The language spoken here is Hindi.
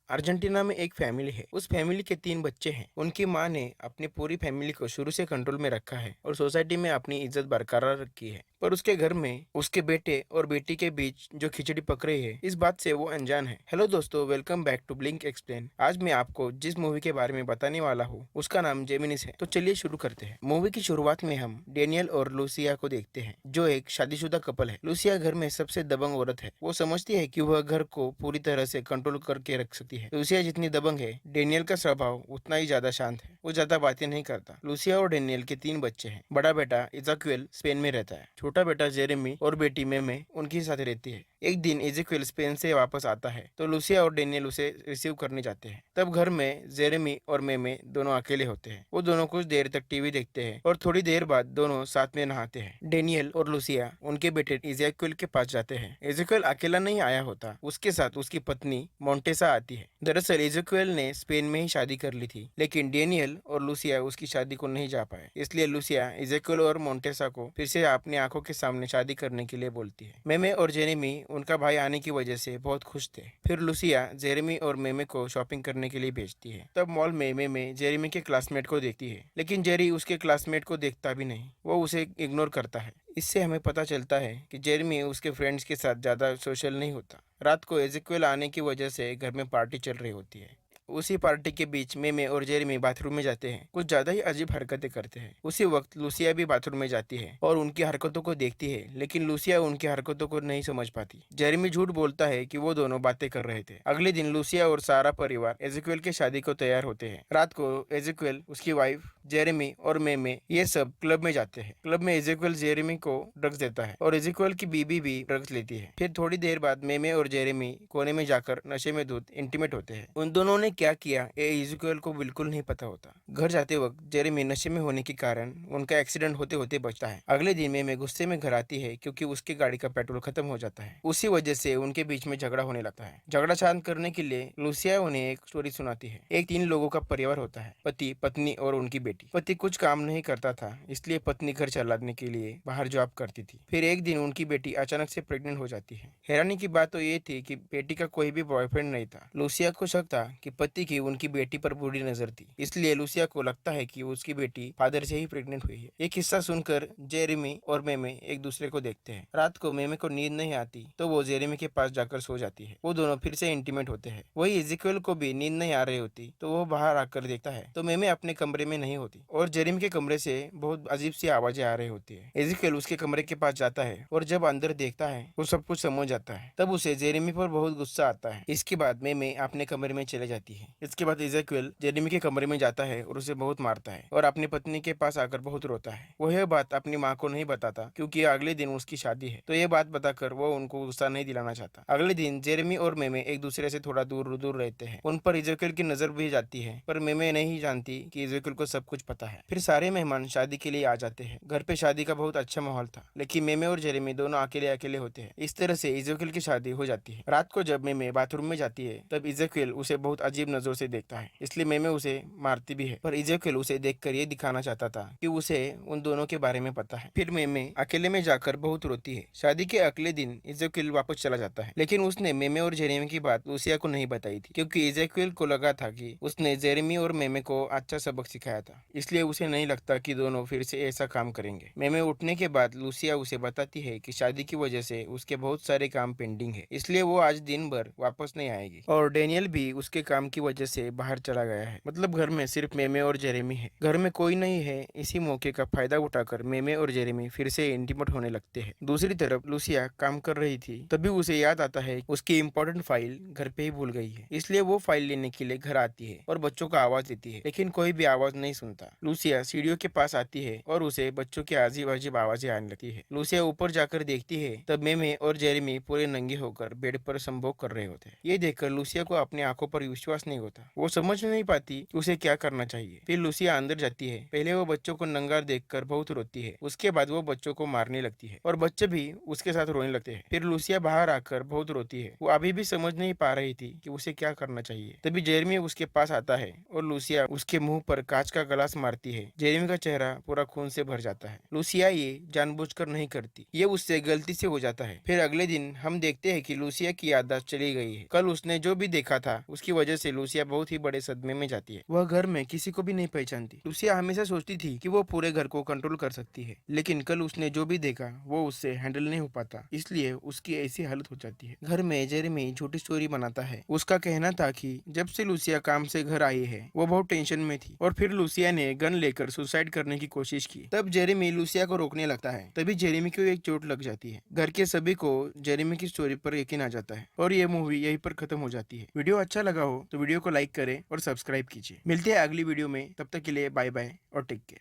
अर्जेंटीना में एक फैमिली है। उस फैमिली के 3 बच्चे हैं। उनकी माँ ने अपनी पूरी फैमिली को शुरू से कंट्रोल में रखा है और सोसाइटी में अपनी इज्जत बरकरार रखी है। पर उसके घर में उसके बेटे और बेटी के बीच जो खिचड़ी पक रही है, इस बात से वो अनजान है। हेलो दोस्तों, welcome back to Blink Explain. आज मैं आपको जिस मूवी के बारे में बताने वाला हूँ उसका नाम जेमिनीज है। तो चलिए शुरू करते हैं। मूवी की शुरुआत में हम डेनियल और लूसिया को देखते हैं, जो एक शादीशुदा कपल है। लूसिया घर में सबसे दबंग औरत है। वो समझती है कि वह घर को पूरी तरह से कंट्रोल करके रख सकती है। लूसिया जितनी दबंग है, डेनियल का स्वभाव उतना ही ज्यादा शांत है। वो ज्यादा बातें नहीं करता। लूसिया और डेनियल के 3 बच्चे हैं। बड़ा बेटा इजाक्वेल स्पेन में रहता है। छोटा बेटा जेरेमी और बेटी मेमे उनके साथ रहती है। एक दिन इजाक्वेल स्पेन से वापस आता है तो लूसिया और डेनियल उसे रिसीव करने जाते हैं। तब घर में जेरेमी और मेमे दोनों अकेले होते हैं। वो दोनों कुछ देर तक टीवी देखते हैं और थोड़ी देर बाद दोनों साथ में नहाते हैं। डेनियल और लूसिया उनके बेटे इजाक्वेल के पास जाते हैं। इजाक्वेल अकेला नहीं आया होता, उसके साथ उसकी पत्नी मोंटेसा आती है। दरअसल इजाक्वेल ने स्पेन में ही शादी कर ली थी, लेकिन डेनियल और लूसिया उसकी शादी को नहीं जा पाए। इसलिए लूसिया इजाक्वेल और मोंटेसा को फिर से अपनी आंखों के सामने शादी करने के लिए बोलती है। मेमे और जेरेमी उनका भाई आने की वजह से बहुत खुश थे। फिर लूसिया जेरेमी और मेमे को शॉपिंग करने के लिए भेजती है। तब मॉल में मेमे जेरेमी के क्लासमेट को देखती है, लेकिन जेरी उसके क्लासमेट को देखता भी नहीं, वो उसे इग्नोर करता है। इससे हमें पता चलता है कि जेरेमी उसके फ्रेंड्स के साथ ज्यादा सोशल नहीं होता। रात को एजेक्वेल आने की वजह से घर में पार्टी चल रही होती है। उसी पार्टी के बीच मेमे और जेरेमी बाथरूम में जाते हैं। कुछ ज्यादा ही अजीब हरकतें करते हैं। उसी वक्त लूसिया भी बाथरूम में जाती है और उनकी हरकतों को देखती है, लेकिन लूसिया उनकी हरकतों को नहीं समझ पाती। जेरेमी झूठ बोलता है कि वो दोनों बातें कर रहे थे। अगले दिन लूसिया और सारा परिवार एजेक्वेल की शादी को तैयार होते हैं। रात को एजेक्वेल, उसकी वाइफ, जेरेमी और मेमे ये सब क्लब में जाते हैं। क्लब में एजेक्वेल जेरेमी को ड्रग्स देता है और एजेक्वेल की बीबी भी ड्रग्स लेती है। फिर थोड़ी देर बाद मेमे और जेरेमी कोने में जाकर नशे में धुत इंटीमेट होते हैं। उन दोनों ने क्या किया ये इज़ेकियल को बिल्कुल नहीं पता होता। घर जाते वक्त जेरेमी नशे में होने के कारण उनका एक्सीडेंट होते होते बचता है। अगले दिन में गुस्से में घर आती है क्योंकि उसकी गाड़ी का पेट्रोल खत्म हो जाता है। उसी वजह से उनके बीच में झगड़ा होने लगता है। झगड़ा शांत करने के लिए लूसिया उन्हें एक स्टोरी सुनाती है। एक 3 लोगों का परिवार होता है, पति, पत्नी और उनकी बेटी। पति कुछ काम नहीं करता था, इसलिए पत्नी घर चलाने के लिए बाहर जॉब करती थी। फिर एक दिन उनकी बेटी अचानक से प्रेग्नेंट हो जाती है। हैरानी की बात तो ये थी कि बेटी का कोई भी बॉयफ्रेंड नहीं था। लूसिया को शक था कि पति की उनकी बेटी पर बुरी नजर थी, इसलिए लूसिया को लगता है कि उसकी बेटी फादर से ही प्रेग्नेंट हुई है। ये किस्सा सुनकर जेरेमी और मेमे एक दूसरे को देखते हैं। रात को मेमे को नींद नहीं आती तो वो जेरेमी के पास जाकर सो जाती है। वो दोनों फिर से इंटीमेट होते हैं। वही इज़ेकियल को भी नींद नहीं आ रही होती तो वो बाहर आकर देखता है तो मेमे अपने कमरे में नहीं होती और जेरेमी के कमरे से बहुत अजीब सी आवाजें आ रही होती है। इज़ेकियल उसके कमरे के पास जाता है और जब अंदर देखता है वो सब कुछ समझ जाता है। तब उसे जेरेमी पर बहुत गुस्सा आता है। इसके बाद मेमे अपने कमरे में चले जाती है। इसके बाद इज़ेकियल जेरेमी के कमरे में जाता है और उसे बहुत मारता है और अपनी पत्नी के पास आकर बहुत रोता है। वो यह बात अपनी माँ को नहीं बताता क्योंकि अगले दिन उसकी शादी है, तो ये बात बताकर वो उनको गुस्सा नहीं दिलाना चाहता। अगले दिन जेरेमी और मेमे एक दूसरे से थोड़ा दूर दूर रहते हैं। उन पर इज़ेकियल की नजर भी जाती है, पर मेमे नहीं जानती कि इज़ेकियल को सब कुछ पता है। फिर सारे मेहमान शादी के लिए आ जाते हैं। घर पे शादी का बहुत अच्छा माहौल था, लेकिन मेमे और जेरेमी दोनों अकेले अकेले होते हैं। इस तरह से इज़ेकियल की शादी हो जाती है। रात को जब मेमे बाथरूम में जाती है तब इज़ेकियल उसे बहुत अजीब नजरों से देखता है, इसलिए मेमे उसे मारती भी है। पर इज़ेकियल उसे देखकर ये दिखाना चाहता था कि उसे उन दोनों के बारे में पता है। फिर मेमे अकेले में जाकर बहुत रोती है। शादी के अगले दिन इज़ेकियल वापस चला जाता है, लेकिन उसने मेमे और जेरेमी की बात लूसिया को नहीं बताई थी क्योंकि इज़ेकियल को लगा था कि उसने जेरेमी और मेमे को अच्छा सबक सिखाया था, इसलिए उसे नहीं लगता कि दोनों फिर से ऐसा काम करेंगे। मेमे उठने के बाद लूसिया उसे बताती है कि शादी की वजह से उसके बहुत सारे काम पेंडिंग है, इसलिए वो आज दिन भर वापस नहीं आएगी। और डेनियल भी उसके काम की वजह से बाहर चला गया है। मतलब घर में सिर्फ मेमे और जेरेमी है। घर में कोई नहीं है। इसी मौके का फायदा उठाकर मेमे और जेरेमी फिर से इंटीमेट होने लगते हैं। दूसरी तरफ लूसिया काम कर रही थी, तभी उसे याद आता है उसकी इम्पोर्टेंट फाइल घर पे ही भूल गई है, इसलिए वो फाइल लेने के लिए घर आती है और बच्चों का आवाज देती है, लेकिन कोई भी आवाज नहीं सुनता। लूसिया सीढ़ियों के पास आती है और उसे बच्चों की अजीब अजीब आवाजें आने लगती है। लूसिया ऊपर जाकर देखती है तब मेमे और जेरेमी पूरे नंगे होकर बेड पर संभोग कर रहे होते हैं। ये देखकर लूसिया को अपनी आंखों पर विश्वास विश्वास नहीं होता। वो समझ नहीं पाती कि उसे क्या करना चाहिए। फिर लूसिया अंदर जाती है। पहले वो बच्चों को नंगा देखकर बहुत रोती है। उसके बाद वो बच्चों को मारने लगती है और बच्चे भी उसके साथ रोने लगते हैं। फिर लूसिया बाहर आकर बहुत रोती है। वो अभी भी समझ नहीं पा रही थी कि उसे क्या करना चाहिए। तभी जेरेमी उसके पास आता है और लूसिया उसके मुंह पर कांच का गिलास मारती है। जेरेमी का चेहरा पूरा खून से भर जाता है। लूसिया ये जानबूझकर नहीं करती, ये उससे गलती से हो जाता है। फिर अगले दिन हम देखते हैं कि लूसिया की याददाश्त चली गई है। कल उसने जो भी देखा था उसकी वजह से लूसिया बहुत ही बड़े सदमे में जाती है। वह घर में किसी को भी नहीं पहचानती। लूसिया हमेशा सोचती थी कि वो पूरे घर को कंट्रोल कर सकती है, लेकिन कल उसने जो भी देखा वो उससे हैंडल नहीं हो पाता, इसलिए उसकी ऐसी हालत हो जाती है। घर में जेरेमी छोटी स्टोरी बनाता है। उसका कहना था कि जब से लूसिया काम से घर आई है वो बहुत टेंशन में थी और फिर लूसिया ने गन लेकर सुसाइड करने की कोशिश की। तब जेरेमी लूसिया को रोकने लगता है। तभी जेरेमी को एक चोट लग जाती है। घर के सभी को जेरेमी की स्टोरी पर यकीन आ जाता है और ये मूवी यहीं पर खत्म हो जाती है। वीडियो अच्छा लगा हो तो वीडियो को लाइक करें और सब्सक्राइब कीजिए। मिलते हैं अगली वीडियो में, तब तक के लिए बाय बाय और टेक केयर।